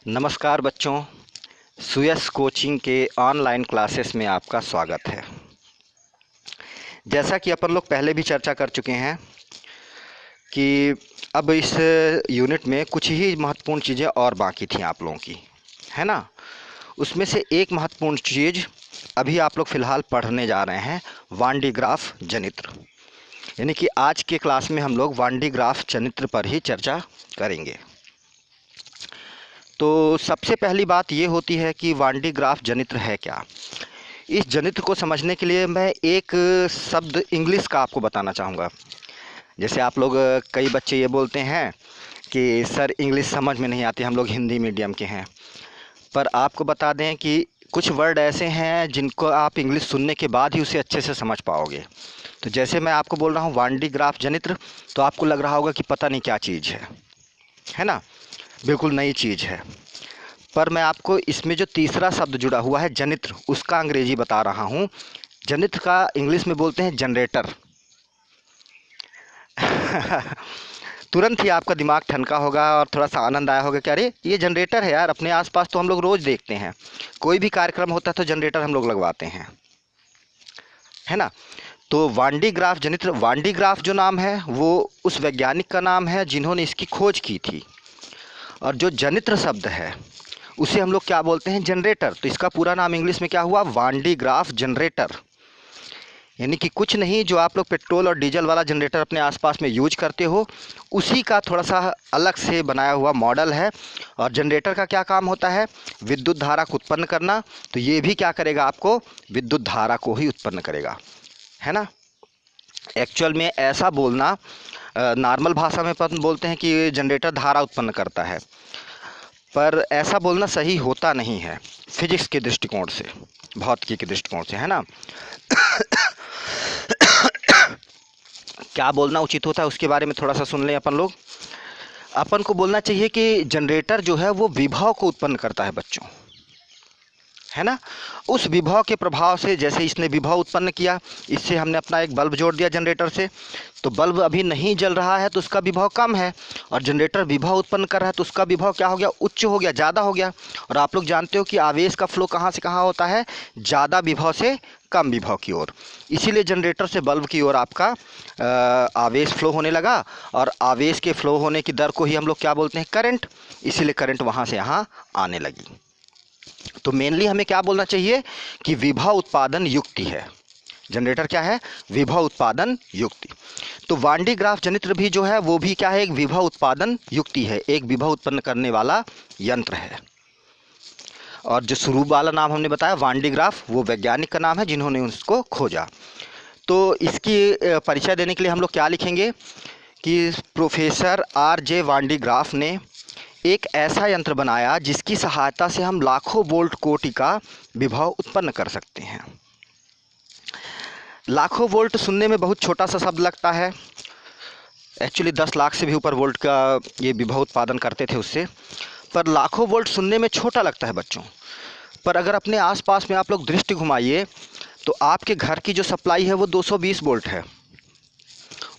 नमस्कार बच्चों, सुयस कोचिंग के ऑनलाइन क्लासेस में आपका स्वागत है। जैसा कि अपन लोग पहले भी चर्चा कर चुके हैं कि अब इस यूनिट में कुछ ही महत्वपूर्ण चीज़ें और बाकी थी आप लोगों की, है ना। उसमें से एक महत्वपूर्ण चीज़ अभी आप लोग फ़िलहाल पढ़ने जा रहे हैं, वान डी ग्राफ जनित्र। यानी कि आज के क्लास में हम लोग वान डी ग्राफ जनित्र पर ही चर्चा करेंगे। तो सबसे पहली बात ये होती है कि वान डी ग्राफ जनित्र है क्या। इस जनित्र को समझने के लिए मैं एक शब्द इंग्लिश का आपको बताना चाहूँगा। जैसे आप लोग कई बच्चे ये बोलते हैं कि सर इंग्लिश समझ में नहीं आती, हम लोग हिंदी मीडियम के हैं। पर आपको बता दें कि कुछ वर्ड ऐसे हैं जिनको आप इंग्लिश सुनने के बाद ही उसे अच्छे से समझ पाओगे। तो जैसे मैं आपको बोल रहा हूँ वान डी ग्राफ जनित्र, तो आपको लग रहा होगा कि पता नहीं क्या चीज़ है ना। बिल्कुल नई चीज़ है। पर मैं आपको इसमें जो तीसरा शब्द जुड़ा हुआ है जनित्र, उसका अंग्रेजी बता रहा हूँ। जनित्र का इंग्लिश में बोलते हैं जनरेटर। तुरंत ही आपका दिमाग ठनका होगा और थोड़ा सा आनंद आया होगा कि अरे ये जनरेटर है यार, अपने आसपास तो हम लोग रोज़ देखते हैं। कोई भी कार्यक्रम होता है तो जनरेटर हम लोग लगवाते हैं, है ना। तो वान डी ग्राफ जनित्र, वान डी ग्राफ जो नाम है वो उस वैज्ञानिक का नाम है जिन्होंने इसकी खोज की थी। और जो जनित्र शब्द है उसे हम लोग क्या बोलते हैं, जनरेटर। तो इसका पूरा नाम इंग्लिश में क्या हुआ, वान डी ग्राफ जनरेटर। यानी कि कुछ नहीं, जो आप लोग पेट्रोल और डीजल वाला जनरेटर अपने आसपास में यूज करते हो, उसी का थोड़ा सा अलग से बनाया हुआ मॉडल है। और जनरेटर का क्या काम होता है, विद्युत धारा को उत्पन्न करना। तो ये भी क्या करेगा, आपको विद्युत धारा को ही उत्पन्न करेगा, है ना। एक्चुअल में ऐसा बोलना, नॉर्मल भाषा में अपन बोलते हैं कि जनरेटर धारा उत्पन्न करता है, पर ऐसा बोलना सही होता नहीं है फिजिक्स के दृष्टिकोण से, भौतिकी के दृष्टिकोण से, है ना। क्या बोलना उचित होता है उसके बारे में थोड़ा सा सुन लें अपन लोग। अपन को बोलना चाहिए कि जनरेटर जो है वो विभव को उत्पन्न करता है बच्चों, है ना। उस विभव के प्रभाव से, जैसे इसने विभव उत्पन्न किया, इससे हमने अपना एक बल्ब जोड़ दिया जनरेटर से, तो बल्ब अभी नहीं जल रहा है तो उसका विभव कम है। और जनरेटर विभव उत्पन्न कर रहा है तो उसका विभव क्या हो गया, उच्च हो गया, ज़्यादा हो गया। और आप लोग जानते हो कि आवेश का फ्लो कहाँ से कहाँ होता है, ज़्यादा विभव से कम विभव की ओर। इसीलिए जनरेटर से बल्ब की ओर आपका आवेश फ्लो होने लगा। और आवेश के फ्लो होने की दर को ही हम लोग क्या बोलते हैं, करंट। इसीलिए करंट वहाँ से यहाँ आने लगी। तो मेनली हमें क्या बोलना चाहिए कि विभव उत्पादन युक्ति है। जनरेटर क्या है, विभव उत्पादन युक्ति। तो वान डी ग्राफ जनित्र भी जो है वो भी क्या है, एक विभव उत्पादन युक्ति है, एक विभव उत्पन्न करने वाला यंत्र है। और जो शुरू वाला नाम हमने बताया वान डी ग्राफ, वो वैज्ञानिक का नाम है जिन्होंने उसको खोजा। तो इसकी परिचय देने के लिए हम लोग क्या लिखेंगे कि प्रोफेसर आर जे वान डी ग्राफ ने एक ऐसा यंत्र बनाया जिसकी सहायता से हम लाखों वोल्ट कोटि का विभव उत्पन्न कर सकते हैं। लाखों वोल्ट सुनने में बहुत छोटा सा शब्द लगता है। एक्चुअली 10 लाख से भी ऊपर वोल्ट का ये विभव उत्पादन करते थे उससे। पर लाखों वोल्ट सुनने में छोटा लगता है बच्चों। पर अगर अपने आसपास में आप लोग दृष्टि घुमाइए तो आपके घर की जो सप्लाई है वो 220 वोल्ट है।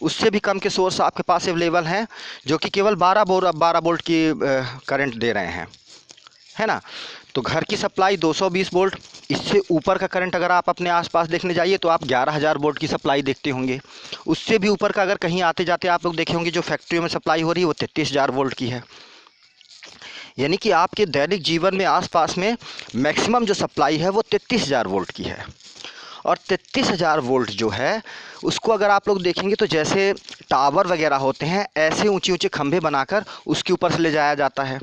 उससे भी कम के सोर्स आपके पास अवेलेबल हैं जो कि केवल 12 वोल्ट की करंट दे रहे हैं, है ना। तो घर की सप्लाई 220 वोल्ट, इससे ऊपर का करंट अगर आप अपने आसपास देखने जाइए तो आप 11,000 वोल्ट की सप्लाई देखते होंगे। उससे भी ऊपर का अगर कहीं आते जाते आप लोग देखे होंगे जो फैक्ट्रियों में सप्लाई हो रही है वो 33,000 वोल्ट की है। यानी कि आपके दैनिक जीवन में आसपास में मैक्सिमम जो सप्लाई है वो 33,000 वोल्ट की है। और 33,000 वोल्ट जो है उसको अगर आप लोग देखेंगे तो जैसे टावर वगैरह होते हैं, ऐसे ऊंचे ऊंचे खंभे बनाकर उसके ऊपर से ले जाया जाता है।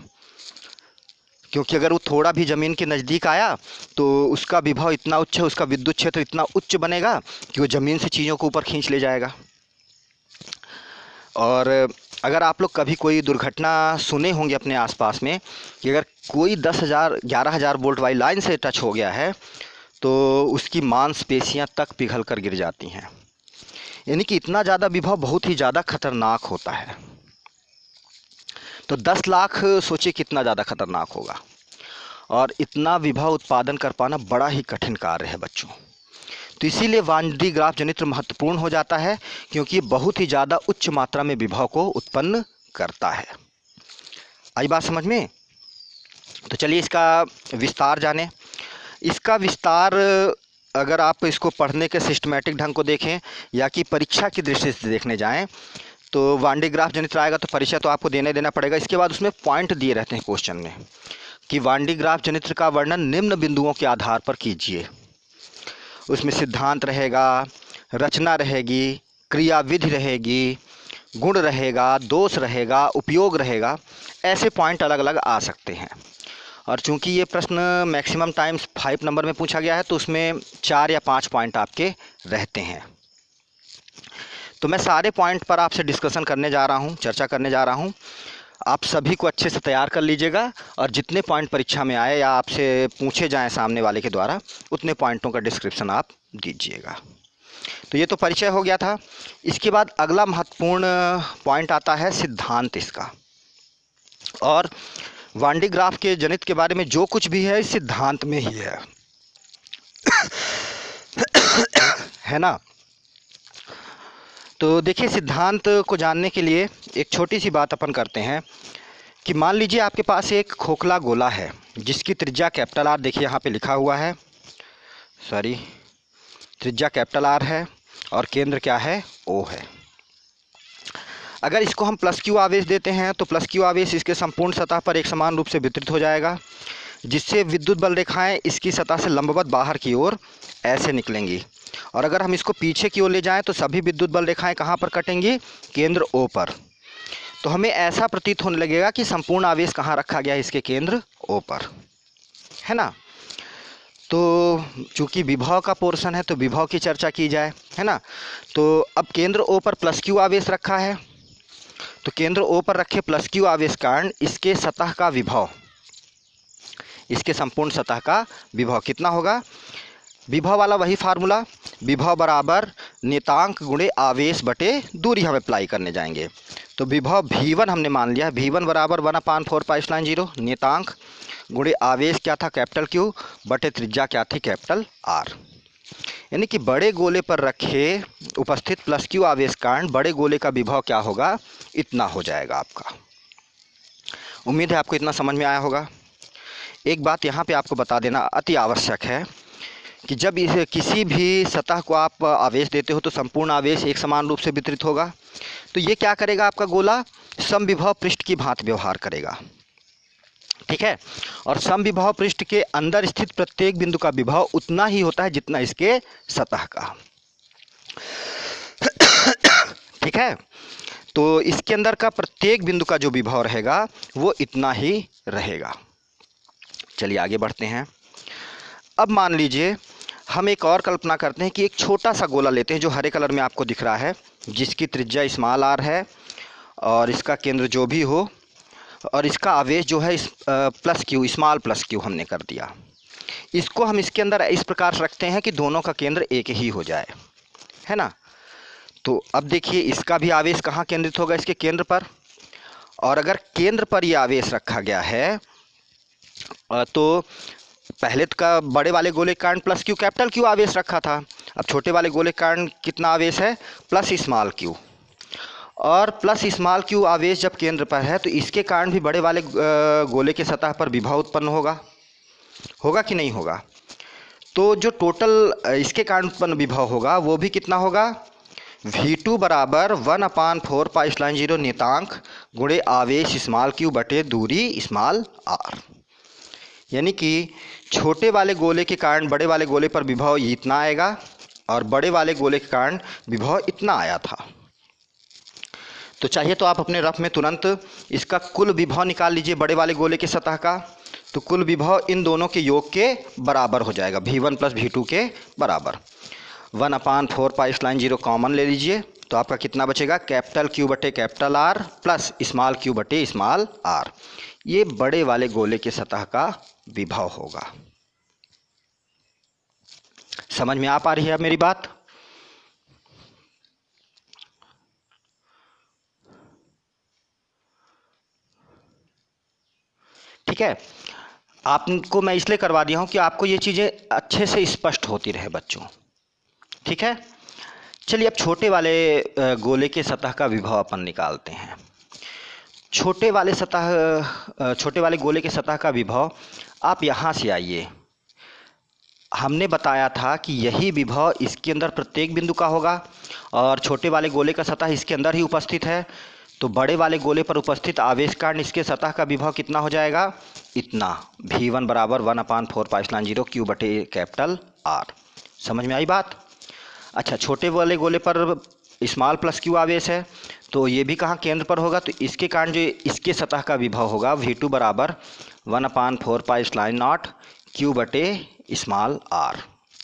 क्योंकि अगर वो थोड़ा भी ज़मीन के नज़दीक आया तो उसका विभव इतना उच्च है, उसका विद्युत क्षेत्र इतना उच्च बनेगा कि वो ज़मीन से चीज़ों को ऊपर खींच ले जाएगा। और अगर आप लोग कभी कोई दुर्घटना सुने होंगे अपने आसपास में कि अगर कोई 10,000 11,000 वोल्ट वाली लाइन से टच हो गया है तो उसकी मांसपेशियां तक पिघल कर गिर जाती हैं। यानी कि इतना ज़्यादा विभव बहुत ही ज़्यादा खतरनाक होता है। तो 10 लाख सोचिए कितना ज़्यादा खतरनाक होगा। और इतना विभव उत्पादन कर पाना बड़ा ही कठिन कार्य है बच्चों। तो इसीलिए वान डी ग्राफ जनित्र महत्वपूर्ण हो जाता है, क्योंकि बहुत ही ज़्यादा उच्च मात्रा में विभव को उत्पन्न करता है। आई बात समझ में। तो चलिए इसका विस्तार जाने। इसका विस्तार अगर आप इसको पढ़ने के सिस्टमेटिक ढंग को देखें या कि परीक्षा की दृष्टि से देखने जाएं तो वान डे ग्राफ जनित्र आएगा तो परिचय तो आपको देना पड़ेगा। इसके बाद उसमें पॉइंट दिए रहते हैं क्वेश्चन में कि वान डे ग्राफ जनित्र का वर्णन निम्न बिंदुओं के आधार पर कीजिए। उसमें सिद्धांत रहेगा, रचना रहेगी, क्रियाविधि रहेगी, गुण रहेगा, दोष रहेगा, उपयोग रहेगा, ऐसे पॉइंट अलग अलग आ सकते हैं। और चूंकि ये प्रश्न मैक्सिमम टाइम्स 5 नंबर में पूछा गया है तो उसमें 4 या 5 पॉइंट आपके रहते हैं। तो मैं सारे पॉइंट पर आपसे डिस्कशन करने जा रहा हूँ, चर्चा करने जा रहा हूँ। आप सभी को अच्छे से तैयार कर लीजिएगा और जितने पॉइंट परीक्षा में आए या आपसे पूछे जाएं सामने वाले के द्वारा उतने पॉइंटों का डिस्क्रिप्शन आप दीजिएगा। तो ये तो परिचय हो गया था। इसके बाद अगला महत्वपूर्ण पॉइंट आता है सिद्धांत इसका। और वान डे ग्राफ के जनित के बारे में जो कुछ भी है इस सिद्धांत में ही है ना। तो देखिए सिद्धांत को जानने के लिए एक छोटी सी बात अपन करते हैं कि मान लीजिए आपके पास एक खोखला गोला है जिसकी त्रिज्या कैपिटल आर, देखिए यहाँ पे लिखा हुआ है, सॉरी, त्रिज्या कैपिटल आर है और केंद्र क्या है, ओ है। अगर इसको हम प्लस क्यू आवेश देते हैं तो प्लस क्यू आवेश इसके संपूर्ण सतह पर एक समान रूप से वितरित हो जाएगा, जिससे विद्युत बल रेखाएं इसकी सतह से लंबवत बाहर की ओर ऐसे निकलेंगी। और अगर हम इसको पीछे की ओर ले जाएं तो सभी विद्युत बल रेखाएं कहाँ पर कटेंगी, केंद्र ओ पर। तो हमें ऐसा प्रतीत होने लगेगा कि संपूर्ण आवेश कहाँ रखा गया है, इसके केंद्र ओ पर, है ना। तो चूंकि विभव का पोर्शन है तो विभव की चर्चा की जाए, है ना। तो अब केंद्र ओ पर प्लस क्यू आवेश रखा है, तो केंद्र ओ पर रखे प्लस क्यू आवेश कारण इसके सतह का विभव, इसके संपूर्ण सतह का विभव कितना होगा, विभव वाला वही फार्मूला, विभव बराबर नियतांक गुणे आवेश बटे दूरी हम अप्लाई करने जाएंगे। तो विभव V1 हमने मान लिया, V1 बराबर 1/4π/0 नियतांक गुणे आवेश क्या था, कैपिटल Q बटे त्रिज्या क्या थी, कैपिटल R। यानी कि बड़े गोले पर रखे उपस्थित प्लस क्यू आवेश कारण बड़े गोले का विभव क्या होगा, इतना हो जाएगा आपका। उम्मीद है आपको इतना समझ में आया होगा। एक बात यहाँ पे आपको बता देना अति आवश्यक है कि जब इसे किसी भी सतह को आप आवेश देते हो तो संपूर्ण आवेश एक समान रूप से वितरित होगा। तो ये क्या करेगा, आपका गोला समविभव पृष्ठ की भांति व्यवहार करेगा, ठीक है। और समविभव पृष्ठ के अंदर स्थित प्रत्येक बिंदु का विभव उतना ही होता है जितना इसके सतह का, ठीक है। तो इसके अंदर का प्रत्येक बिंदु का जो विभव रहेगा वो इतना ही रहेगा। चलिए आगे बढ़ते हैं। अब मान लीजिए हम एक और कल्पना करते हैं कि एक छोटा सा गोला लेते हैं जो हरे कलर में आपको दिख रहा है, जिसकी त्रिज्या स्मॉल आर है और इसका केंद्र जो भी हो और इसका आवेश जो है plus Q, small plus Q हमने कर दिया। इसको हम इसके अंदर इस प्रकार से रखते हैं कि दोनों का केंद्र एक ही हो जाए, है ना। तो अब देखिए इसका भी आवेश कहाँ केंद्रित होगा, इसके केंद्र पर। और अगर केंद्र पर यह आवेश रखा गया है तो पहले का बड़े वाले गोले के कारण प्लस क्यू कैपिटल क्यू आवेश रखा था, अब छोटे वाले गोले के कारण कितना आवेश है, प्लस स्मॉल क्यू। और प्लस स्मॉल क्यू आवेश जब केंद्र पर है तो इसके कारण भी बड़े वाले गोले के सतह पर विभव उत्पन्न होगा कि नहीं होगा। तो जो टोटल इसके कारण उत्पन्न विभव होगा वो भी कितना होगा, V2 बराबर 1/4π/0 नियतांक गुणे आवेश स्मॉल क्यू बटे दूरी स्मॉल आर। यानी कि छोटे वाले गोले के कारण बड़े वाले गोले पर विभव इतना आएगा और बड़े वाले गोले के कारण विभव इतना आया था। तो चाहिए तो आप अपने रफ में तुरंत इसका कुल विभव निकाल लीजिए बड़े वाले गोले के सतह का। तो कुल विभव इन दोनों के योग के बराबर हो जाएगा, V1 प्लस V2 के बराबर। 1/4π/0 कॉमन ले लीजिए तो आपका कितना बचेगा, कैपिटल Q बटे capital R plus small q बटे स्मॉल r। ये बड़े वाले गोले के सतह का विभव होगा। समझ में आ पा रही है मेरी बात। ठीक है, आपको मैं इसलिए करवा दिया हूं कि आपको ये चीजें अच्छे से स्पष्ट होती रहे बच्चों, ठीक है। चलिए अब छोटे वाले गोले के सतह का विभव अपन निकालते हैं। छोटे वाले गोले के सतह का विभव, आप यहाँ से आइए, हमने बताया था कि यही विभव इसके अंदर प्रत्येक बिंदु का होगा और छोटे वाले गोले का सतह इसके अंदर ही उपस्थित है। तो बड़े वाले गोले पर उपस्थित आवेश के कारण इसके सतह का विभव कितना हो जाएगा, इतना, V1 बराबर 1/4πε0 Q बटे कैपिटल R। समझ में आई बात? अच्छा, छोटे वाले गोले पर स्मॉल प्लस Q आवेश है, तो ये भी कहाँ केंद्र पर होगा, तो इसके कारण जो इसके सतह का विभव होगा V2 बराबर 1/4πε0 Q बटे स्मॉल r,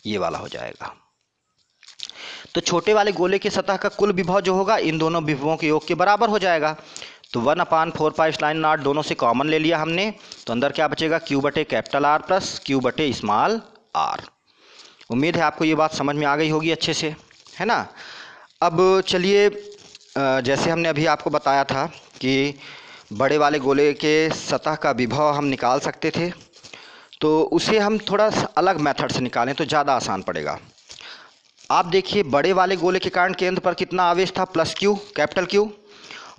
ये वाला हो जाएगा। तो छोटे वाले गोले के सतह का कुल विभव जो होगा इन दोनों विभवों के योग के बराबर हो जाएगा। तो 1/4πε0 दोनों से कॉमन ले लिया हमने, तो अंदर क्या बचेगा, Q बटे कैपिटल R प्लस Q बटे स्मॉल r। उम्मीद है आपको ये बात समझ में आ गई होगी अच्छे से, है ना। अब चलिए, जैसे हमने अभी आपको बताया था कि बड़े वाले गोले के सतह का विभव हम निकाल सकते थे, तो उसे हम थोड़ा अलग मेथड से निकालें तो ज़्यादा आसान पड़ेगा। आप देखिए, बड़े वाले गोले के कारण केंद्र पर कितना आवेश था, प्लस Q, कैपिटल Q,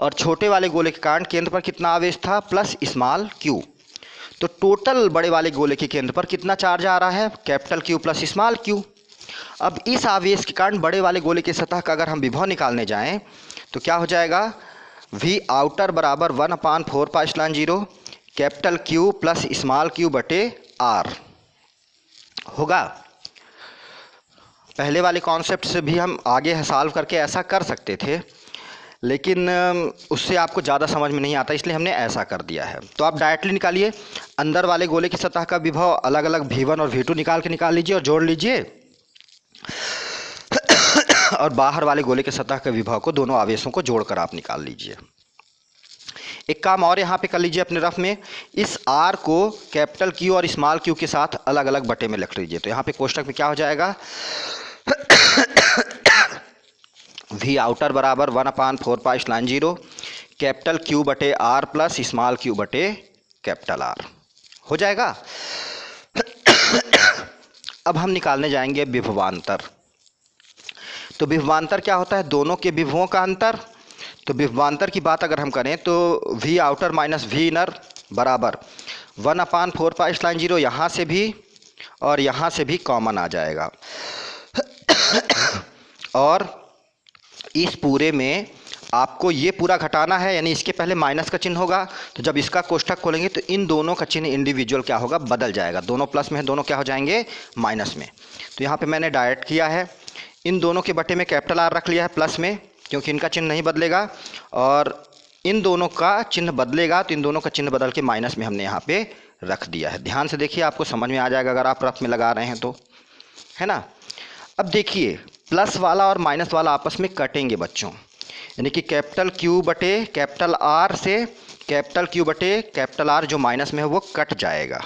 और छोटे वाले गोले के कारण केंद्र पर कितना आवेश था, प्लस स्मॉल q। तो टोटल बड़े वाले गोले के केंद्र पर कितना चार्ज आ रहा है, capital Q plus small q। अब इस आवेश के कारण बड़े वाले गोले के सतह का अगर हम विभव निकालने जाएं तो क्या हो जाएगा, V आउटर बराबर 1/4πε0 capital Q plus small q बटे R होगा। पहले वाले कॉन्सेप्ट से भी हम आगे सॉल्व करके ऐसा कर सकते थे, लेकिन उससे आपको ज़्यादा समझ में नहीं आता, इसलिए हमने ऐसा कर दिया है। तो आप डायरेक्टली निकालिए, अंदर वाले गोले की सतह का विभव अलग अलग V1 और V2 निकाल लीजिए और जोड़ लीजिए, और बाहर वाले गोले के सतह के विभव को दोनों आवेशों को जोड़कर आप निकाल लीजिए। एक काम और यहाँ पे कर लीजिए अपने रफ में, इस R को कैपिटल Q और स्मॉल q के साथ अलग अलग बटे में लिख लीजिए। तो यहाँ पे कोष्टक में क्या हो जाएगा, V आउटर बराबर 1/4πε0 कैपिटल Q बटे R प्लस स्मॉल q बटे कैपिटल R हो जाएगा। अब हम निकालने जाएंगे विभवांतर। तो विभवांतर क्या होता है, दोनों के विभवों का अंतर। तो विभवांतर की बात अगर हम करें तो V outer minus V inner बराबर 1/4πε0, यहाँ से भी और यहाँ से भी कॉमन आ जाएगा, और इस पूरे में आपको ये पूरा घटाना है, यानी इसके पहले माइनस का चिन्ह होगा। तो जब इसका कोष्ठक खोलेंगे तो इन दोनों का चिन्ह इंडिविजुअल क्या होगा, बदल जाएगा। दोनों प्लस में है, दोनों क्या हो जाएंगे, माइनस में। तो यहाँ पे मैंने डायरेक्ट किया है, इन दोनों के बटे में कैपिटल R रख लिया है प्लस में, क्योंकि इनका चिन्ह नहीं बदलेगा, और इन दोनों का चिन्ह बदलेगा तो इन दोनों का चिन्ह बदल के माइनस में हमने यहाँ पे रख दिया है। ध्यान से देखिए, आपको समझ में आ जाएगा अगर आप रफ में लगा रहे हैं तो, है ना। अब देखिए, प्लस वाला और माइनस वाला आपस में कटेंगे बच्चों, यानी कि कैपिटल Q बटे कैपिटल R से कैपिटल Q बटे कैपिटल R जो माइनस में है वो कट जाएगा।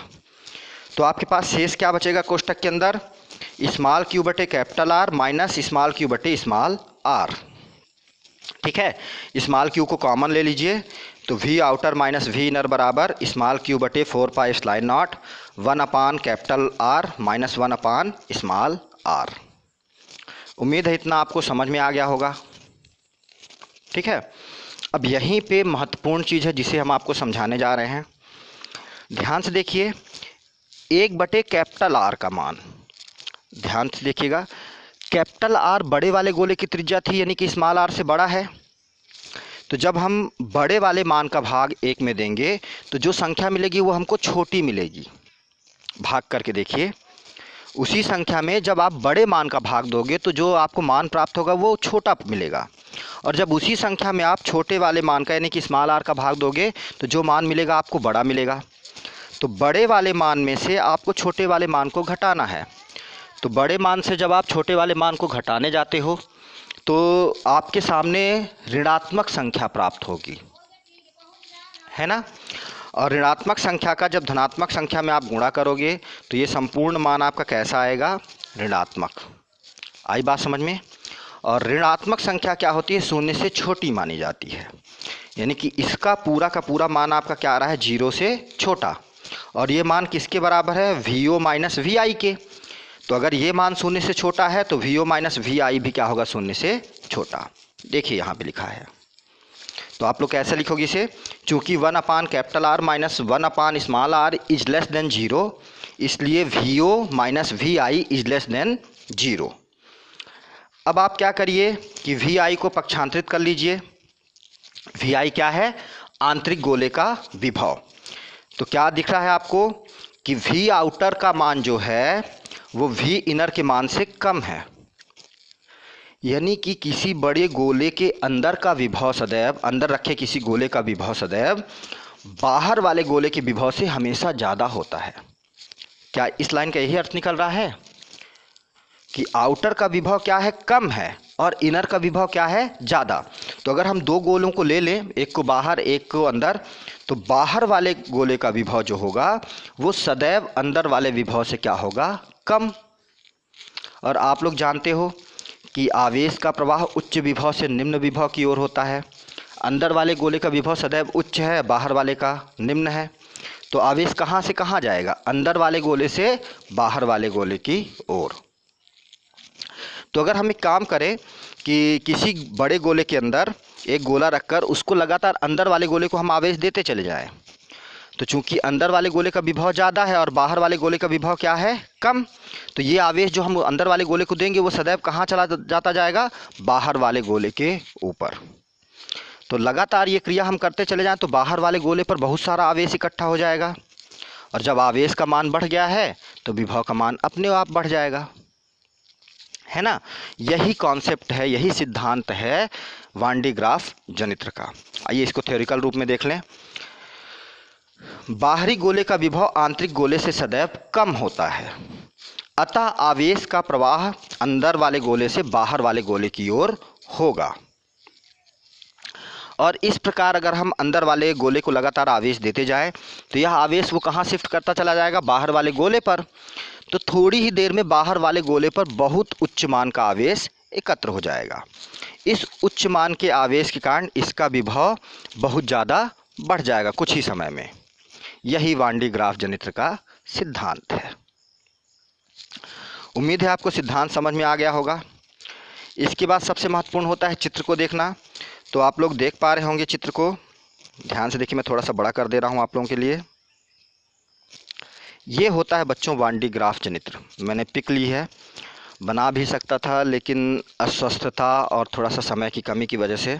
तो आपके पास शेष क्या बचेगा कोष्टक के अंदर, स्मॉल q बटे capital R minus small q बटे स्मॉल r। ठीक है, स्मॉल q को कॉमन ले लीजिए, तो V outer minus V inner बराबर स्मॉल q बटे 4πε0 1 capital R minus 1 small r। उम्मीद है इतना आपको समझ में आ गया होगा। ठीक है, अब यहीं पे महत्वपूर्ण चीज़ है जिसे हम आपको समझाने जा रहे हैं। ध्यान से देखिए, 1 बटे कैपिटल R का मान, ध्यान से देखिएगा, कैपिटल R बड़े वाले गोले की त्रिज्या थी, यानी कि स्मॉल r से बड़ा है। तो जब हम बड़े वाले मान का भाग 1 में देंगे तो जो संख्या मिलेगी वो हमको छोटी मिलेगी। भाग करके देखिए, उसी संख्या में जब आप बड़े मान का भाग दोगे तो जो आपको मान प्राप्त होगा वो छोटा मिलेगा, और जब उसी संख्या में आप छोटे वाले मान का यानी कि स्मॉल r का भाग दोगे तो जो मान मिलेगा आपको बड़ा मिलेगा। तो बड़े वाले मान में से आपको छोटे वाले मान को घटाना है। तो बड़े मान से जब आप छोटे वाले मान को घटाने जाते हो तो आपके सामने ऋणात्मक संख्या प्राप्त होगी, है ना। और ऋणात्मक संख्या का जब धनात्मक संख्या में आप गुणा करोगे तो ये संपूर्ण मान आपका कैसा आएगा, ऋणात्मक। आई बात समझ में। और ऋणात्मक संख्या क्या होती है, शून्य से छोटी मानी जाती है, यानी कि इसका पूरा का पूरा मान आपका क्या आ रहा है, 0 से छोटा। और ये मान किसके बराबर है, VO माइनस VI के। तो अगर ये मान शून्य से छोटा है तो VO माइनस VI भी क्या होगा, शून्य से छोटा। देखिए यहाँ पे लिखा है। तो आप लोग कैसे लिखोगे इसे, चूंकि 1/R minus 1/r is less than 0, इसलिए VO minus VI is less than 0। अब आप क्या करिए कि VI को पक्षांतरित कर लीजिए। VI क्या है, आंतरिक गोले का विभव। तो क्या दिख रहा है आपको कि V आउटर का मान जो है वो V इनर के मान से कम है, यानी कि किसी बड़े गोले के अंदर का विभव सदैव, अंदर रखे किसी गोले का विभव सदैव बाहर वाले गोले के विभव से हमेशा ज़्यादा होता है। क्या इस लाइन का यही अर्थ निकल रहा है कि आउटर का विभव क्या है, कम है, और इनर का विभव क्या है, ज़्यादा। तो अगर हम दो गोलों को ले लें, एक को बाहर एक को अंदर, तो बाहर वाले गोले का विभव जो होगा वो सदैव अंदर वाले विभव से क्या होगा, कम। और आप लोग जानते हो कि आवेश का प्रवाह उच्च विभव से निम्न विभव की ओर होता है। अंदर वाले गोले का विभव सदैव उच्च है, बाहर वाले का निम्न है। तो आवेश कहाँ से कहाँ जाएगा, अंदर वाले गोले से बाहर वाले गोले की ओर। तो अगर हम एक काम करें कि किसी बड़े गोले के अंदर एक गोला रखकर उसको लगातार अंदर वाले गोले को हम आवेश देते चले जाएं, तो चूंकि अंदर वाले गोले का विभव ज़्यादा है और बाहर वाले गोले का विभव क्या है, कम, तो ये आवेश जो हम अंदर वाले गोले को देंगे वो सदैव कहाँ चला जाता जाएगा, बाहर वाले गोले के ऊपर। तो लगातार ये क्रिया हम करते चले जाएं तो बाहर वाले गोले पर बहुत सारा आवेश इकट्ठा हो जाएगा, और जब आवेश का मान बढ़ गया है तो विभव का मान अपने आप बढ़ जाएगा, है ना। यही कॉन्सेप्ट है, यही सिद्धांत है वान डी ग्राफ जनित्र का। आइए इसको थ्योरिकल रूप में देख लें। बाहरी गोले का विभव आंतरिक गोले से सदैव कम होता है, अतः आवेश का प्रवाह अंदर वाले गोले से बाहर वाले गोले की ओर होगा। और इस प्रकार अगर हम अंदर वाले गोले को लगातार आवेश देते जाएं तो यह आवेश वो कहाँ शिफ्ट करता चला जाएगा, बाहर वाले गोले पर। तो थोड़ी ही देर में बाहर वाले गोले पर बहुत उच्च मान का आवेश एकत्र हो जाएगा। इस उच्च मान के आवेश के कारण इसका विभव बहुत ज़्यादा बढ़ जाएगा कुछ ही समय में। यही वान डी ग्राफ जनित्र का सिद्धांत है। उम्मीद है आपको सिद्धांत समझ में आ गया होगा। इसके बाद सबसे महत्वपूर्ण होता है चित्र को देखना। तो आप लोग देख पा रहे होंगे चित्र को, ध्यान से देखिए, मैं थोड़ा सा बड़ा कर दे रहा हूँ आप लोगों के लिए। ये होता है बच्चों वान डी ग्राफ जनित्र। मैंने पिक ली है, बना भी सकता था लेकिन अस्वस्थता और थोड़ा सा समय की कमी की वजह से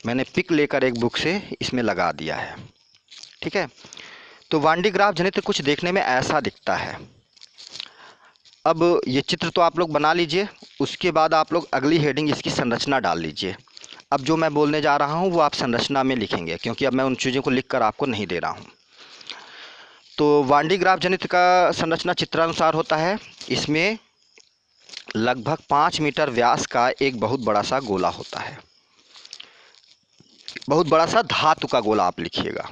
मैंने पिक लेकर एक बुक से इसमें लगा दिया है, ठीक है। तो वान डी ग्राफ जनित्र कुछ देखने में ऐसा दिखता है। अब ये चित्र तो आप लोग बना लीजिए, उसके बाद आप लोग अगली हेडिंग इसकी संरचना डाल लीजिए। अब जो मैं बोलने जा रहा हूँ वो आप संरचना में लिखेंगे, क्योंकि अब मैं उन चीज़ों को लिखकर आपको नहीं दे रहा हूँ। तो वान डी ग्राफ जनित्र का संरचना चित्रानुसार होता है। इसमें लगभग 5 मीटर व्यास का एक बहुत बड़ा सा गोला होता है, बहुत बड़ा सा धातु का गोला। आप लिखिएगा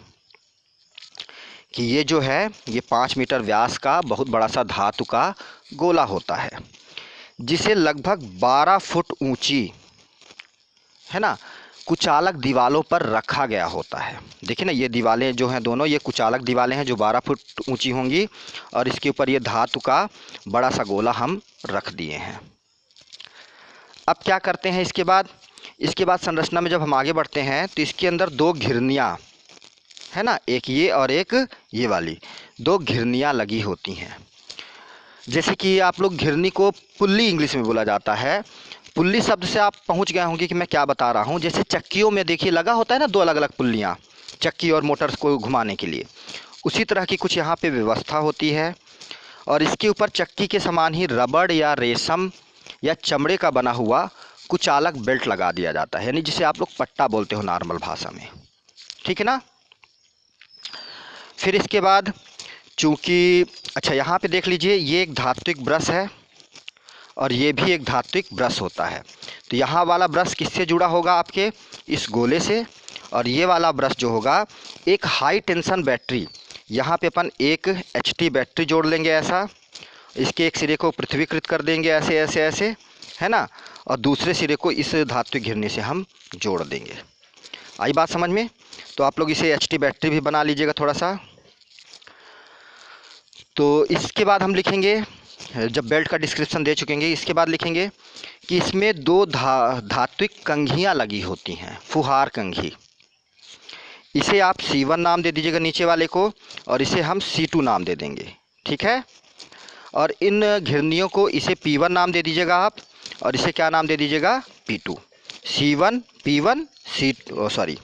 कि ये जो है ये 5 मीटर व्यास का बहुत बड़ा सा धातु का गोला होता है, जिसे लगभग 12 फुट ऊंची, है ना, कुचालक दीवालों पर रखा गया होता है। देखिए ना, ये दीवालें जो हैं दोनों, ये कुचालक दीवालें हैं जो 12 फुट ऊंची होंगी, और इसके ऊपर ये धातु का बड़ा सा गोला हम रख दिए हैं। अब क्या करते हैं इसके बाद संरचना में जब हम आगे बढ़ते हैं तो इसके अंदर 2 घिरनियाँ, है ना, एक ये और एक ये वाली 2 घिरनियाँ लगी होती हैं। जैसे कि आप लोग घिरनी को पुल्ली इंग्लिश में बोला जाता है। पुल्ली शब्द से आप पहुंच गए होंगे कि मैं क्या बता रहा हूं। जैसे चक्कियों में देखिए लगा होता है ना 2 अलग अलग पुल्लियाँ, चक्की और मोटर्स को घुमाने के लिए, उसी तरह की कुछ यहाँ पे व्यवस्था होती है। और इसके ऊपर चक्की के समान ही रबड़ या रेशम या चमड़े का बना हुआ कुचालक बेल्ट लगा दिया जाता है, यानी जिसे आप लोग पट्टा बोलते हो नॉर्मल भाषा में, ठीक है ना। फिर इसके बाद चूँकि अच्छा यहाँ पे देख लीजिए, ये एक धात्विक ब्रश है और ये भी एक धात्विक ब्रश होता है। तो यहाँ वाला ब्रश किससे जुड़ा होगा, आपके इस गोले से, और ये वाला ब्रश जो होगा एक हाई टेंशन बैटरी, यहाँ पे अपन एक HT बैटरी जोड़ लेंगे ऐसा, इसके एक सिरे को पृथ्वीकृत कर देंगे ऐसे ऐसे ऐसे, है ना, और दूसरे सिरे को इस धात्विक घिरनी से हम जोड़ देंगे। आई बात समझ में। तो आप लोग इसे HT बैटरी भी बना लीजिएगा थोड़ा सा। तो इसके बाद हम लिखेंगे, जब बेल्ट का डिस्क्रिप्शन दे चुकेंगे, इसके बाद लिखेंगे कि इसमें 2 धात्विक कंघियाँ लगी होती हैं, फुहार कंघी, इसे आप C1 नाम दे दीजिएगा नीचे वाले को, और इसे हम C2 नाम दे देंगे, ठीक है। और इन घिरनियों को इसे P1 नाम दे दीजिएगा आप, और इसे क्या नाम दे दीजिएगा, P2। C1 P1 C2, sorry,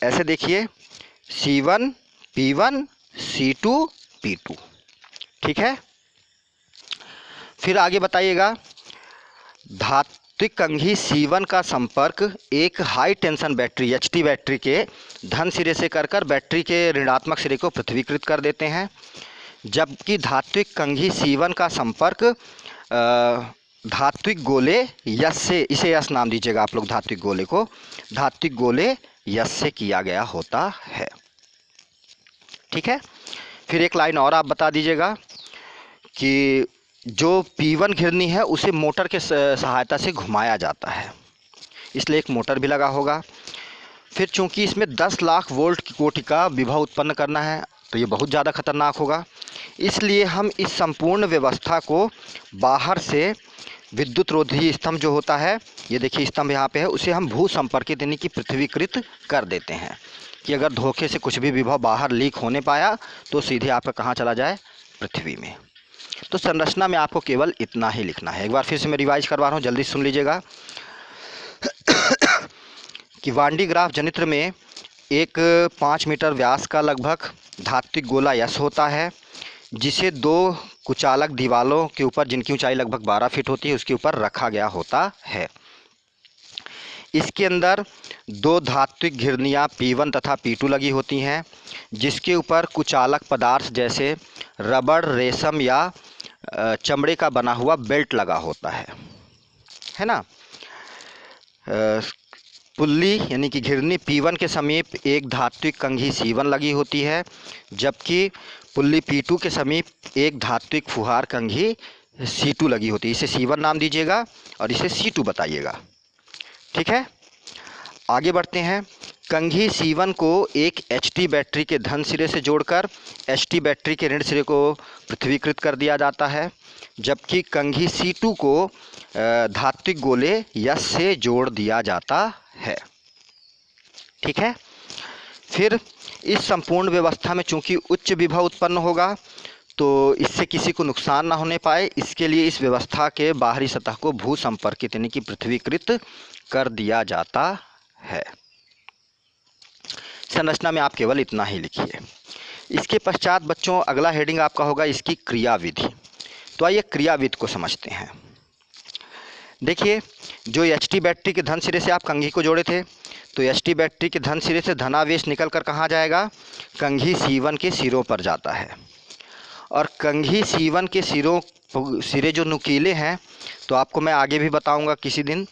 ऐसे देखिए, C1 P1 C2 P2, ठीक है। फिर आगे बताइएगा, धात्विक कंघी C1 का संपर्क एक high tension battery HT battery के धन सिरे से कर बैटरी के ऋणात्मक सिरे को पृथ्वीकृत कर देते हैं, जबकि धात्विक कंघी C1 का संपर्क धात्विक गोले यश से, इसे यश नाम दीजिएगा आप लोग, धात्विक गोले को धात्विक गोले यश से किया गया होता है, ठीक है। फिर एक लाइन और आप बता दीजिएगा कि जो P1 घिरनी है उसे मोटर के सहायता से घुमाया जाता है, इसलिए एक मोटर भी लगा होगा। फिर चूंकि इसमें 10 लाख वोल्ट की कोटि का विभव उत्पन्न करना है, तो ये बहुत ज़्यादा खतरनाक होगा, इसलिए हम इस संपूर्ण व्यवस्था को बाहर से विद्युत रोधी स्तंभ जो होता है, ये देखिए स्तंभ यहाँ पे है, उसे हम भू संपर्कित यानी कि पृथ्वीकृत कर देते हैं, कि अगर धोखे से कुछ भी विभव बाहर लीक होने पाया तो सीधे आपका कहाँ चला जाए, पृथ्वी में। तो संरचना में आपको केवल इतना ही लिखना है। एक बार फिर से मैं रिवाइज करवा रहा हूँ, जल्दी सुन लीजिएगा कि वांडी ग्राफ जनित्र में एक 5 मीटर व्यास का लगभग धात्विक गोला यश होता है, जिसे 2 कुचालक दीवालों के ऊपर, जिनकी ऊंचाई लगभग 12 फीट होती है, उसके ऊपर रखा गया होता है। इसके अंदर 2 धात्विक घिरनियाँ P1 तथा P2 लगी होती हैं, जिसके ऊपर कुचालक पदार्थ जैसे रबड़, रेशम या चमड़े का बना हुआ बेल्ट लगा होता है ना। पुल्ली यानी कि घिरनी P1 के समीप एक धात्विक कंघी C1 लगी होती है, जबकि पुल्ली P2 के समीप एक धात्विक फुहार कंघी C2 लगी होती है। इसे C1 नाम दीजिएगा और इसे C2 बताइएगा, ठीक है। आगे बढ़ते हैं। कंघी C1 को एक HT बैटरी के धन सिरे से जोड़कर HT बैटरी के ऋण सिरे को पृथ्वीकृत कर दिया जाता है, जबकि कंघी C2 को धात्विक गोले यश से जोड़ दिया जाता है, ठीक है। फिर इस संपूर्ण व्यवस्था में चूंकि उच्च विभव उत्पन्न होगा, तो इससे किसी को नुकसान ना होने पाए, इसके लिए इस व्यवस्था के बाहरी सतह को भू संपर्कित यानी कि पृथ्वीकृत कर दिया जाता है। संरचना में आप केवल इतना ही लिखिए। इसके पश्चात बच्चों अगला हेडिंग आपका होगा इसकी क्रियाविधि। तो आइए क्रियाविधि को समझते हैं। देखिए, जो HT बैटरी के धन सिरे से आप कंघी को जोड़े थे, तो HT बैटरी के धन सिरे से धनावेश निकल कर कहाँ जाएगा, कंघी C1 के सिरों पर जाता है। और कंघी C1 के सिरे जो नुकीले हैं, तो आपको मैं आगे भी बताऊंगा किसी दिन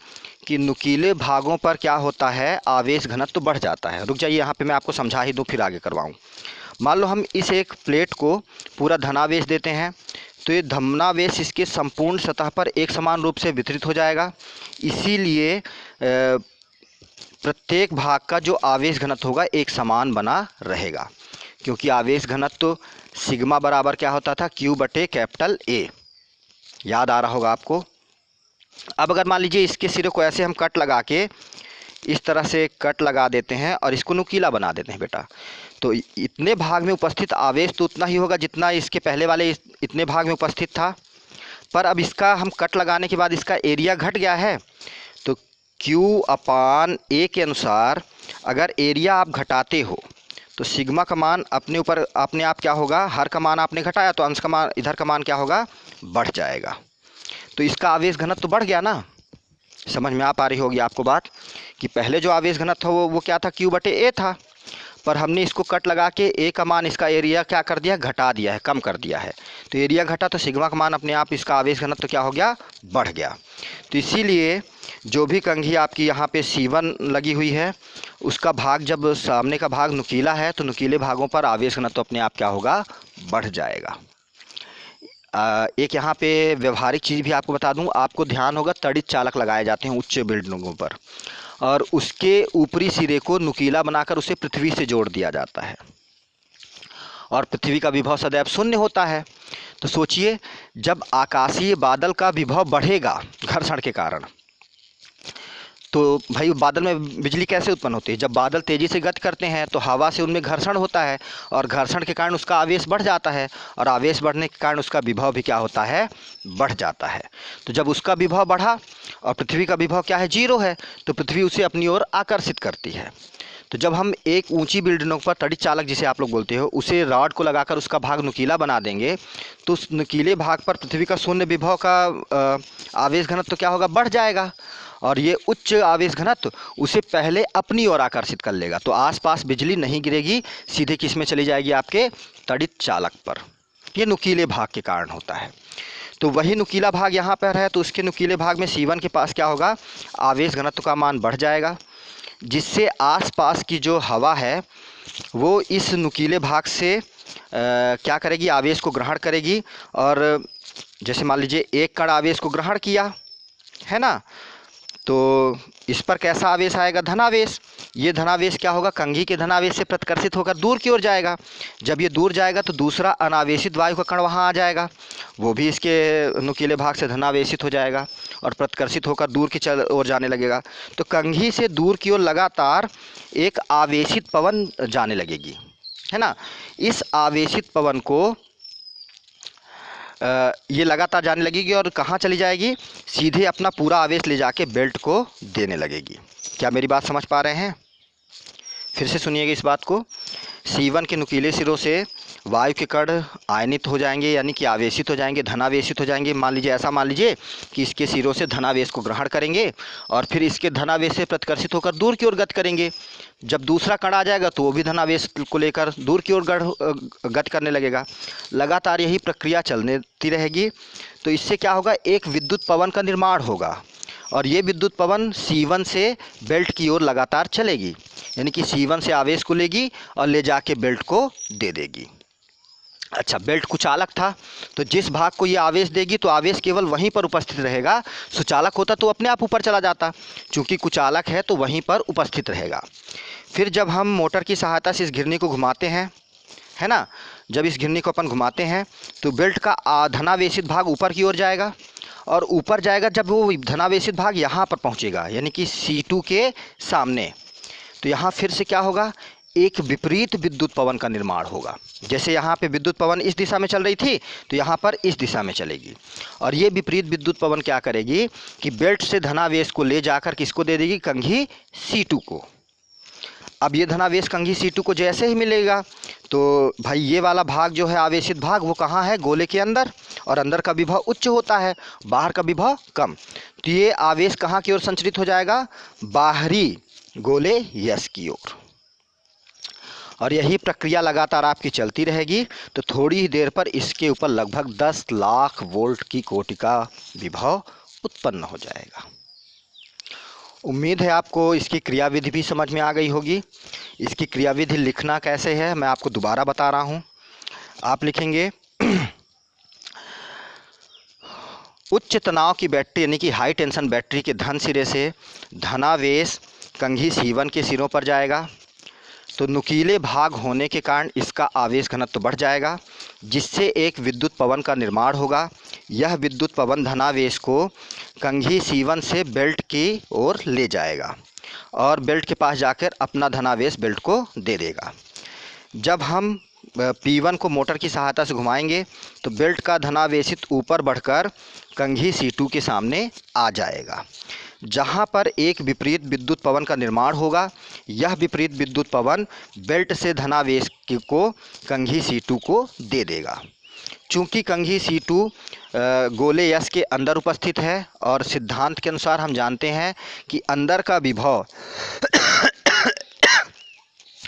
कि नुकीले भागों पर क्या होता है, आवेश घनत्व तो बढ़ जाता है। रुक जाइए, यहाँ पे मैं आपको समझा ही दूँ फिर आगे करवाऊँ। मान लो हम इस एक प्लेट को पूरा धनावेश देते हैं, तो ये धनावेश इसके संपूर्ण सतह पर एक समान रूप से वितरित हो जाएगा। इसीलिए प्रत्येक भाग का जो आवेश घनत्व होगा एक समान बना रहेगा, क्योंकि आवेश घनत्व तो सिग्मा बराबर क्या होता था, Q/A। याद आ रहा होगा आपको। अब अगर मान लीजिए इसके सिरे को ऐसे हम कट लगा के इस तरह से कट लगा देते हैं और इसको नुकीला बना देते हैं बेटा, तो इतने भाग में उपस्थित आवेश तो उतना ही होगा जितना इसके पहले वाले इतने भाग में उपस्थित था। पर अब इसका हम कट लगाने के बाद इसका एरिया घट गया है, तो Q/A के अनुसार अगर एरिया आप घटाते हो तो सिग्मा का मान अपने ऊपर अपने आप क्या होगा, हर का मान आपने घटाया तो अंश का मान, इधर का मान क्या होगा, बढ़ जाएगा। तो इसका आवेश घनत्व तो बढ़ गया ना। समझ में आ पा रही होगी आपको बात कि पहले जो आवेश घनत्व था वो क्या था, Q/A था, पर हमने इसको कट लगा के A का मान, इसका एरिया क्या कर दिया, घटा दिया है, कम कर दिया है। तो एरिया घटा तो सिग्मा का मान अपने आप इसका आवेश घनत्व तो क्या हो गया, बढ़ गया। तो इसीलिए जो भी कंघी आपकी यहाँ पे C1 लगी हुई है, उसका भाग जब सामने का भाग नुकीला है तो नुकीले भागों पर आवेश घनत्व अपने आप क्या होगा, बढ़ जाएगा। एक यहाँ पे व्यवहारिक चीज़ भी आपको बता दूं, आपको ध्यान होगा तड़ित चालक लगाए जाते हैं उच्च बिल्डिंगों पर, और उसके ऊपरी सिरे को नुकीला बनाकर उसे पृथ्वी से जोड़ दिया जाता है, और पृथ्वी का विभव सदैव शून्य होता है। तो सोचिए, जब आकाशीय बादल का विभव बढ़ेगा घर्षण के कारण, तो भाई बादल में बिजली कैसे उत्पन्न होती है? जब बादल तेज़ी से गति करते हैं तो हवा से उनमें घर्षण होता है, और घर्षण के कारण उसका आवेश बढ़ जाता है, और आवेश बढ़ने के कारण उसका विभव भी क्या होता है? बढ़ जाता है। तो जब उसका विभव बढ़ा और पृथ्वी का विभव क्या है? जीरो है, तो पृथ्वी उसे अपनी ओर आकर्षित करती है। तो जब हम एक ऊंची बिल्डिंगों पर तड़ित चालक जिसे आप लोग बोलते हो, उसे रॉड को लगाकर उसका भाग नुकीला बना देंगे, तो उस नुकीले भाग पर पृथ्वी का शून्य विभव का आवेश घनत्व तो क्या होगा? बढ़ जाएगा, और ये उच्च आवेश घनत्व उसे पहले अपनी ओर आकर्षित कर लेगा। तो आसपास बिजली नहीं गिरेगी, सीधे किस में चली जाएगी? आपके तड़ित चालक पर। ये नुकीले भाग के कारण होता है। तो वही नुकीला भाग यहाँ पर है, तो उसके नुकीले भाग में C1 के पास क्या होगा? आवेश घनत्व का मान बढ़ जाएगा, जिससे आसपास की जो हवा है वो इस नुकीले भाग से क्या करेगी? आवेश को ग्रहण करेगी। और जैसे मान लीजिए एक कण आवेश को ग्रहण किया है ना, तो इस पर कैसा आवेश आएगा? धनावेश। ये धनावेश क्या होगा? कंघी के धनावेश से प्रतिकर्षित होकर दूर की ओर जाएगा। जब ये दूर जाएगा तो दूसरा अनावेशित वायु का कण वहाँ आ जाएगा, वो भी इसके नुकीले भाग से धनावेशित हो जाएगा और प्रतिकर्षित होकर दूर की ओर जाने लगेगा। तो कंघी से दूर की ओर लगातार एक आवेशित पवन जाने लगेगी, है ना। इस आवेशित पवन को ये लगातार जाने लगेगी और कहाँ चली जाएगी? सीधे अपना पूरा आवेश ले जाके बेल्ट को देने लगेगी। क्या मेरी बात समझ पा रहे हैं? फिर से सुनिएगा इस बात को। C1 के नुकीले सिरों से वायु के कण आयनित हो जाएंगे, यानी कि आवेशित हो जाएंगे, धनावेशित हो जाएंगे। मान लीजिए कि इसके सिरों से धनावेश को ग्रहण करेंगे और फिर इसके धनावेश से प्रतिकर्षित होकर दूर की ओर गति करेंगे। जब दूसरा कण आ जाएगा तो वो भी धनावेश को लेकर दूर की ओर गति करने लगेगा। लगातार यही प्रक्रिया चलती रहेगी। तो इससे क्या होगा? एक विद्युत पवन का निर्माण होगा, और ये विद्युत पवन C1 से बेल्ट की ओर लगातार चलेगी, यानी कि C1 से आवेश को लेगी और ले जाके बेल्ट को दे देगी। अच्छा, बेल्ट कुचालक था, तो जिस भाग को ये आवेश देगी तो आवेश केवल वहीं पर उपस्थित रहेगा। सुचालक होता तो अपने आप ऊपर चला जाता, चूंकि कुचालक है तो वहीं पर उपस्थित रहेगा। फिर जब हम मोटर की सहायता से इस घिरनी को घुमाते हैं, है ना, जब इस घिरनी को अपन घुमाते हैं तो बेल्ट का धनावेशित भाग ऊपर की ओर जाएगा, और ऊपर जाएगा जब वो धनावेशित भाग यहाँ पर पहुँचेगा, यानी कि C2 के सामने, तो यहाँ फिर से क्या होगा? एक विपरीत विद्युत पवन का निर्माण होगा। जैसे यहाँ पे विद्युत पवन इस दिशा में चल रही थी तो यहाँ पर इस दिशा में चलेगी, और ये विपरीत विद्युत पवन क्या करेगी कि बेल्ट से धनावेश को ले जाकर किसको दे देगी? कंघी C2 को। अब ये धनावेश कंघी C2 को जैसे ही मिलेगा तो भाई ये वाला भाग जो है आवेशित भाग, वो कहाँ है? गोले के अंदर, और अंदर का विभव उच्च होता है, बाहर का विभव कम। तो ये आवेश कहाँ की ओर संचरित हो जाएगा? बाहरी गोले यस की ओर। और यही प्रक्रिया लगातार आपकी चलती रहेगी। तो थोड़ी ही देर पर इसके ऊपर लगभग 10 लाख वोल्ट की कोटि का विभव उत्पन्न हो जाएगा। उम्मीद है आपको इसकी क्रियाविधि भी समझ में आ गई होगी। इसकी क्रियाविधि लिखना कैसे है मैं आपको दोबारा बता रहा हूँ। आप लिखेंगे उच्च तनाव की बैटरी यानी कि हाई टेंशन बैटरी के धन सिरे से धनावेश कंघी C1 के सिरों पर जाएगा, तो नुकीले भाग होने के कारण इसका आवेश घनत्व बढ़ जाएगा, जिससे एक विद्युत पवन का निर्माण होगा। यह विद्युत पवन धनावेश को कंघी C1 से बेल्ट की ओर ले जाएगा और बेल्ट के पास जाकर अपना धनावेश बेल्ट को दे देगा। जब हम P1 को मोटर की सहायता से घुमाएंगे तो बेल्ट का धनावेशित ऊपर बढ़कर कंघी C2 के सामने आ जाएगा, जहां पर एक विपरीत विद्युत पवन का निर्माण होगा। यह विपरीत विद्युत पवन बेल्ट से धनावेश को कंघी C2 को दे देगा। चूंकि कंघी C2 गोले यस के अंदर उपस्थित है, और सिद्धांत के अनुसार हम जानते हैं कि अंदर का विभव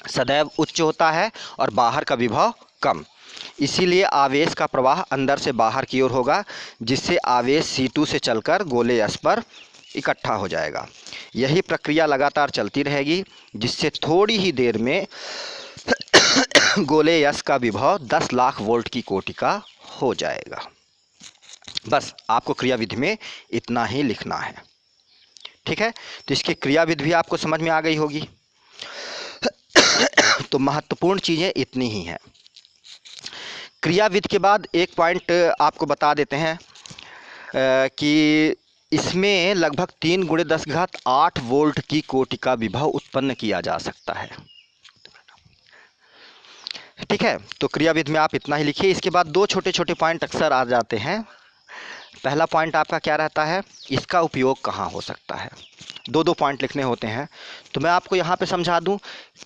सदैव उच्च होता है और बाहर का विभव कम, इसीलिए आवेश का प्रवाह अंदर से बाहर की ओर होगा, जिससे आवेश C2 से चलकर गोले यस पर इकट्ठा हो जाएगा। यही प्रक्रिया लगातार चलती रहेगी, जिससे थोड़ी ही देर में गोले यस का विभव 10 लाख वोल्ट की कोटि का हो जाएगा। बस आपको क्रियाविधि में इतना ही लिखना है, ठीक है। तो इसकी क्रियाविधि भी आपको समझ में आ गई होगी। तो महत्वपूर्ण चीज़ें इतनी ही हैं। क्रियाविधि के बाद एक पॉइंट आपको बता देते हैं कि इसमें लगभग 3 × 10⁸ वोल्ट की कोटि का विभव उत्पन्न किया जा सकता है। ठीक है, तो क्रियाविधि में आप इतना ही लिखिए। इसके बाद दो छोटे छोटे पॉइंट अक्सर आ जाते हैं। पहला पॉइंट आपका क्या रहता है, इसका उपयोग कहाँ हो सकता है। दो दो पॉइंट लिखने होते हैं, तो मैं आपको यहाँ पे समझा दूँ।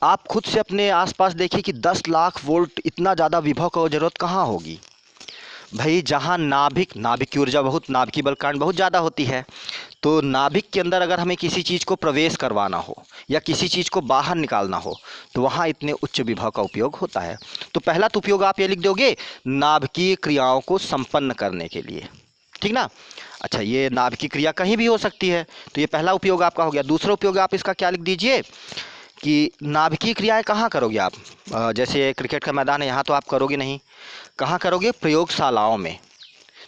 आप खुद से अपने आसपास देखिए कि 10 लाख वोल्ट इतना ज़्यादा विभव का ज़रूरत कहाँ होगी भाई। जहाँ नाभिक की ऊर्जा बहुत, नाभिकीय बल कांड बहुत ज़्यादा होती है, तो नाभिक के अंदर अगर हमें किसी चीज़ को प्रवेश करवाना हो या किसी चीज़ को बाहर निकालना हो तो वहाँ इतने उच्च विभव का उपयोग होता है। तो पहला तो उपयोग आप ये लिख दोगे, नाभिकीय क्रियाओं को संपन्न करने के लिए, ठीक ना। अच्छा, ये नाभिकीय क्रिया कहीं भी हो सकती है, तो ये पहला उपयोग आपका हो गया। दूसरा उपयोग आप इसका क्या लिख दीजिए कि नाभिकीय क्रियाएं कहाँ करोगे आप। जैसे क्रिकेट का मैदान है, यहाँ तो आप करोगे नहीं, कहाँ करोगे, प्रयोगशालाओं में।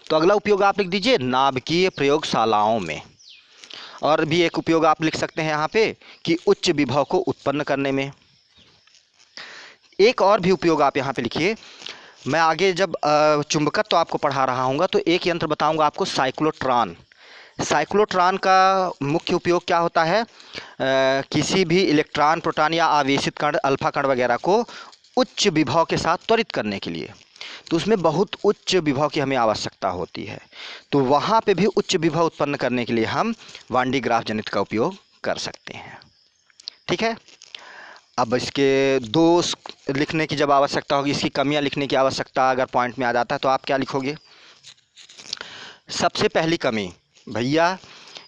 तो अगला उपयोग आप लिख दीजिए नाभिकीय प्रयोगशालाओं में। और भी एक उपयोग आप लिख सकते हैं यहाँ पे कि उच्च विभव को उत्पन्न करने में। एक और भी उपयोग आप यहाँ पे लिखिए। मैं आगे जब चुंबकत्व तो आपको पढ़ा रहा हूँ तो एक यंत्र बताऊँगा आपको, साइक्लोट्रॉन। साइक्लोट्रॉन का मुख्य उपयोग क्या होता है, किसी भी इलेक्ट्रॉन, प्रोटॉन या आवेशित कण, अल्फा कण वगैरह को उच्च विभव के साथ त्वरित करने के लिए। तो उसमें बहुत उच्च विभव की हमें आवश्यकता होती है, तो वहाँ पे भी उच्च विभव उत्पन्न करने के लिए हम वान डी ग्राफ जनित्र का उपयोग कर सकते हैं। ठीक है, अब इसके दोष लिखने की जब आवश्यकता होगी, इसकी कमियां लिखने की आवश्यकता अगर पॉइंट में आ जाता है तो आप क्या लिखोगे। सबसे पहली कमी भैया,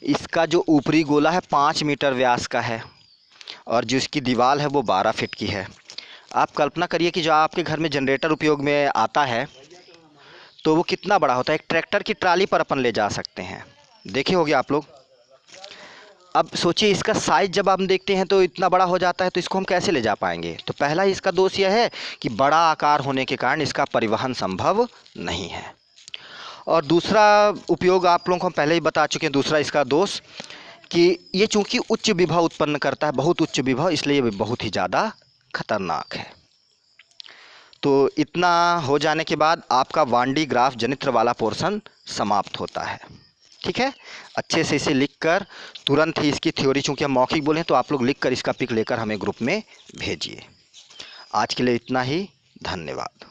इसका जो ऊपरी गोला है 5 मीटर व्यास का है और जो इसकी दीवार है वो 12 फीट की है। आप कल्पना करिए कि जो आपके घर में जनरेटर उपयोग में आता है तो वो कितना बड़ा होता है। एक ट्रैक्टर की ट्राली पर अपन ले जा सकते हैं, देखे होंगे आप लोग। अब सोचिए इसका साइज जब हम देखते हैं तो इतना बड़ा हो जाता है, तो इसको हम कैसे ले जा पाएंगे। तो पहला इसका दोष यह है कि बड़ा आकार होने के कारण इसका परिवहन संभव नहीं है। और दूसरा उपयोग आप लोगों को हम पहले ही बता चुके हैं, दूसरा इसका दोष कि ये चूंकि उच्च विभव उत्पन्न करता है, बहुत उच्च विभव, इसलिए ये बहुत ही ज़्यादा खतरनाक है। तो इतना हो जाने के बाद आपका वान डी ग्राफ जनित्र वाला पोर्शन समाप्त होता है। ठीक है, अच्छे से इसे लिखकर तुरंत ही इसकी थ्योरी, चूंकि हम मौखिक बोले तो आप लोग लिखकर इसका पिक लेकर हमें ग्रुप में भेजिए। आज के लिए इतना ही, धन्यवाद।